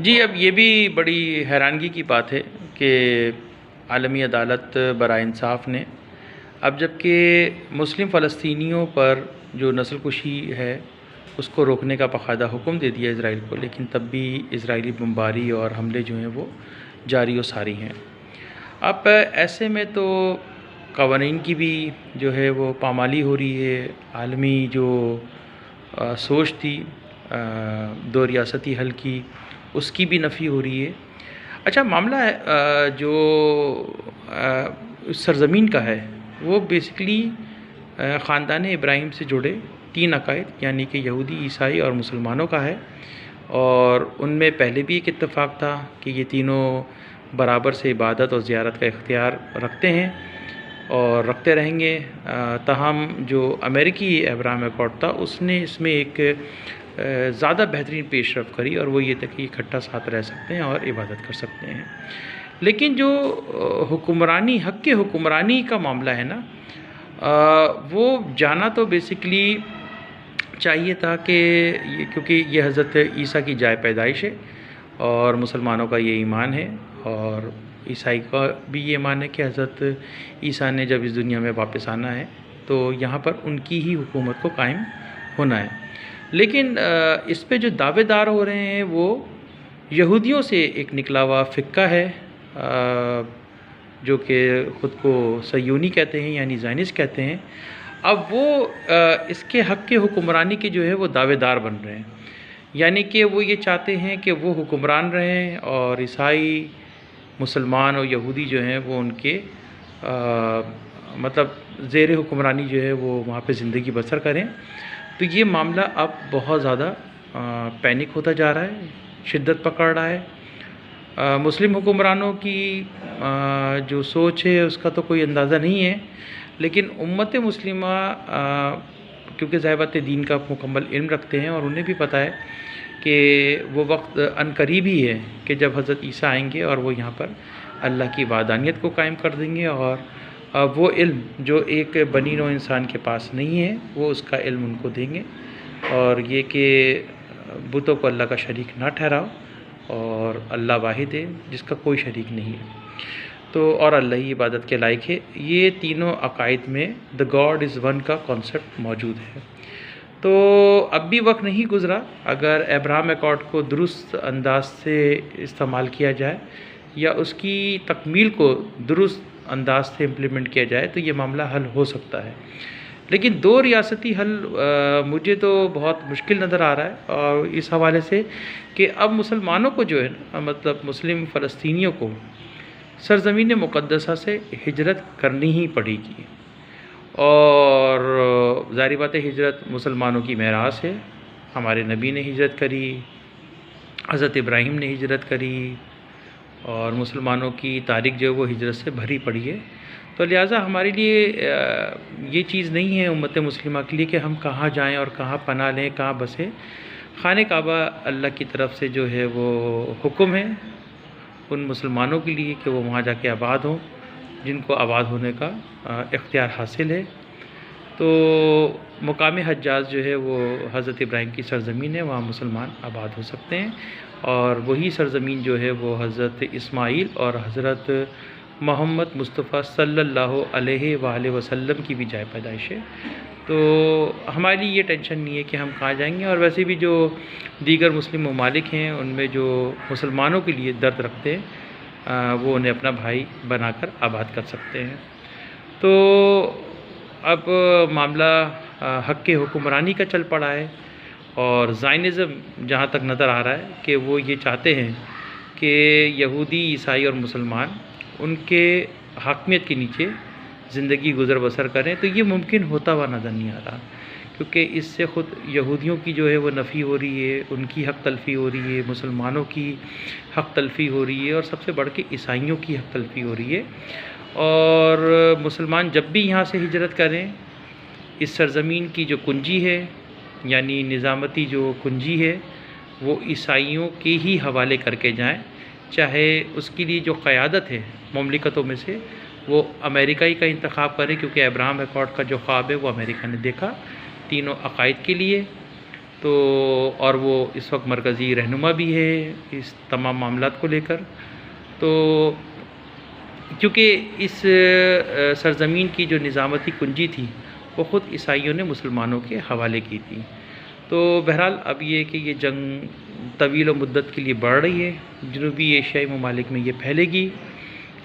जी, अब ये भी बड़ी हैरानगी की बात है कि आलमी अदालत बराए इंसाफ़ ने अब जबकि मुस्लिम फ़लस्तीनियों पर जो नस्लकुशी है उसको रोकने का बाकायदा हुक्म दे दिया इज़राइल को, लेकिन तब भी इज़राइली बमबारी और हमले जो हैं वो जारी व सारी हैं। अब ऐसे में तो क़वानीन की भी जो है वो पामाली हो रही है। आलमी जो सोच थी दो रियासती हल की, उसकी भी नफ़ी हो रही है। अच्छा मामला है जो उस सरज़मीन का है वो बेसिकली ख़ानदान इब्राहीम से जुड़े 3 अक़ायद यानी कि यहूदी, ईसाई और मुसलमानों का है। और उनमें पहले भी एक इत्तेफ़ाक था कि ये तीनों बराबर से इबादत और ज़ियारत का इख्तियार रखते हैं और रखते रहेंगे। ताहम जो अमेरिकी अब्राहम अकॉर्ड था उसने इसमें एक ज़्यादा बेहतरीन पेशरफ़ करी और वो ये था कि इकट्ठा साथ रह सकते हैं और इबादत कर सकते हैं। लेकिन जो हुक्मरानी हक़ के हुक्मरानी का मामला है ना, वो जाना तो बेसिकली चाहिए था कि क्योंकि ये हज़रत ईसा की जाए पैदाइश है और मुसलमानों का ये ईमान है और ईसाई का भी ये ईमान है कि हज़रत ईसा ने जब इस दुनिया में वापस आना है तो यहाँ पर उनकी ही हुकूमत को कायम होना है। लेकिन इस पे जो दावेदार हो रहे हैं वो यहूदियों से एक निकला हुआ फ़िक्का है जो कि ख़ुद को सयूनी कहते हैं यानी ज़ायनिस्ट कहते हैं। अब वो इसके हक़ के हुक्मरानी के जो है वो दावेदार बन रहे हैं, यानी कि वो ये चाहते हैं कि वो हुक्मरान रहें और ईसाई, मुसलमान और यहूदी जो हैं वो उनके मतलब ज़ेर हुक्मरानी जो है वो वहाँ पे ज़िंदगी बसर करें। तो ये मामला अब बहुत ज़्यादा पैनिक होता जा रहा है, शिद्दत पकड़ रहा है। मुस्लिम हुक्मरानों की जो सोच है उसका तो कोई अंदाज़ा नहीं है, लेकिन उम्मत मुस्लिमा क्योंकि ज़ाहिर दीन का मुकम्मल इल्म रखते हैं और उन्हें भी पता है कि वो वक्त अनकरीब ही है कि जब हज़रत ईसा आएंगे और वो यहाँ पर अल्लाह की वादानियत को कायम कर देंगे और वो इल्म जो एक बनी नौ इंसान के पास नहीं है वो उसका इल्म उनको देंगे और ये कि बुतों को अल्लाह का शरीक ना ठहराओ और अल्लाह वाहिद है जिसका कोई शरीक नहीं है, तो और अल्लाह ही इबादत के लायक है। ये तीनों अकायद में द गॉड इज़ वन का कॉन्सेप्ट मौजूद है। तो अब भी वक्त नहीं गुज़रा, अगर अब्राहम अकॉर्ड को दुरुस्त अंदाज से इस्तेमाल किया जाए या उसकी तकमील को दुरुस्त अंदाज से इम्प्लीमेंट किया जाए तो ये मामला हल हो सकता है। लेकिन दो रियासती हल मुझे तो बहुत मुश्किल नज़र आ रहा है और इस हवाले से कि अब मुसलमानों को जो है ना, मतलब मुस्लिम फ़लस्तीनियों को सरज़मीन मुक़द्दसा से हिजरत करनी ही पड़ेगी। और ज़ाहिर बात है हिजरत मुसलमानों की मेरास है, हमारे नबी ने हिजरत करी, हज़रत इब्राहीम ने हिजरत करी और मुसलमानों की तारीख़ जो है वो हिजरत से भरी पड़ी है। तो लिहाजा हमारे लिए ये चीज़ नहीं है उम्मत मुस्लिमा के लिए कि हम कहाँ जाएं और कहाँ पनाह लें, कहाँ बसें। खाने काबा अल्लाह की तरफ से जो है वो हुक्म है उन मुसलमानों के लिए कि वो वहाँ जाके आबाद हों जिनको आबाद होने का इख्तियार हासिल है। तो मुकाम हज्जाज जो है वो हज़रत इब्राहीम की सरज़मीन है, वहाँ मुसलमान आबाद हो सकते हैं और वही सरज़मीन जो है वो हज़रत इस्माईल और हज़रत मोहम्मद मुस्तफ़ा सल्लल्लाहु अलैहि वसल्लम की भी जाए पैदाइश है। तो हमारे लिए ये टेंशन नहीं है कि हम कहाँ जाएंगे और वैसे भी जो दीगर मुस्लिम ममालिक हैं उनमें जो मुसलमानों के लिए दर्द रखते हैं वो उन्हें अपना भाई बनाकर आबाद कर सकते हैं। तो अब मामला हक़ के हुक्मरानी का चल पड़ा है और ज़ायनिज़्म जहाँ तक नज़र आ रहा है कि वो ये चाहते हैं कि यहूदी, ईसाई और मुसलमान उनके हाकमियत के नीचे ज़िंदगी गुज़र बसर करें। तो ये मुमकिन होता हुआ नज़र नहीं आ रहा क्योंकि इससे ख़ुद यहूदियों की जो है वो नफ़ी हो रही है, उनकी हक़ तलफ़ी हो रही है, मुसलमानों की हक़ तलफ़ी हो रही है और सबसे बढ़ के ईसाइयों की हक़ तलफ़ी हो रही है। और मुसलमान जब भी यहाँ से हिजरत करें इस सरज़मीन की जो कुंजी है यानी निज़ामती जो कुंजी है वो ईसाइयों के ही हवाले करके जाएं, चाहे उसके लिए जो क़यादत है ममलिकतों में से वो अमेरिका का इंतख़ाब करें क्योंकि अब्राहम अकॉर्ड का जो ख्वाब है वो अमेरिका ने देखा तीनों अकायद के लिए। तो और वो इस वक्त मरकज़ी रहनुमा भी है इस तमाम मामलात को लेकर। तो क्योंकि इस सरज़मीन की जो निज़ामती कुंजी थी वो ख़ुद ईसाइयों ने मुसलमानों के हवाले की थी। तो बहरहाल अब ये कि ये जंग तवील व मुद्दत के लिए बढ़ रही है, जनूबी एशियाई ममालिक में ये फैलेगी,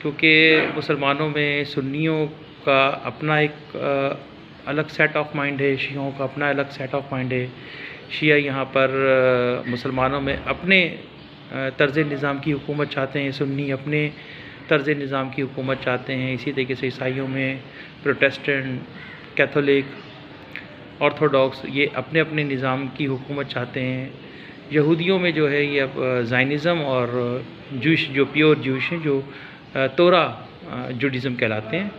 क्योंकि मुसलमानों में सुन्नियों का अपना एक अलग सेट ऑफ माइंड है, शियों का अपना अलग सेट ऑफ माइंड है। शिया यहाँ पर मुसलमानों में अपने तर्ज़ निज़ाम की हुकूमत चाहते हैं, सुन्नी अपने तर्ज़ निज़ाम की हुकूमत चाहते हैं। इसी तरीके से ईसाइयों में प्रोटेस्टेंट, कैथोलिक, ऑर्थोडॉक्स ये अपने अपने निज़ाम की हुकूमत चाहते हैं। यहूदियों में जो है ये अब ज़ायनिज़म और जूश जो प्योर जूश हैं, जो तोरा जुडिज़म कहलाते हैं,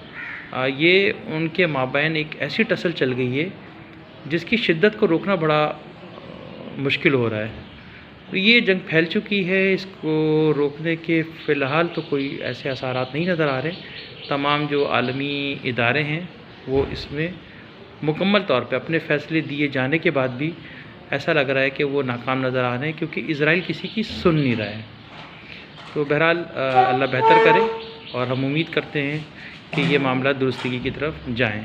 ये उनके माबैन एक ऐसी टसल चल गई है जिसकी शिद्दत को रोकना बड़ा मुश्किल हो रहा है। तो ये जंग फैल चुकी है, इसको रोकने के फ़िलहाल तो कोई ऐसे आसारात नहीं नज़र आ रहे। तमाम जो आलमी इदारे हैं वो इसमें मुकम्मल तौर पे अपने फ़ैसले दिए जाने के बाद भी ऐसा लग रहा है कि वो नाकाम नज़र आ रहे हैं, क्योंकि इज़राइल किसी की सुन नहीं रहा है। तो बहरहाल अल्लाह बेहतर करे और हम उम्मीद करते हैं कि ये मामला दुरुस्तगी की तरफ जाएँ।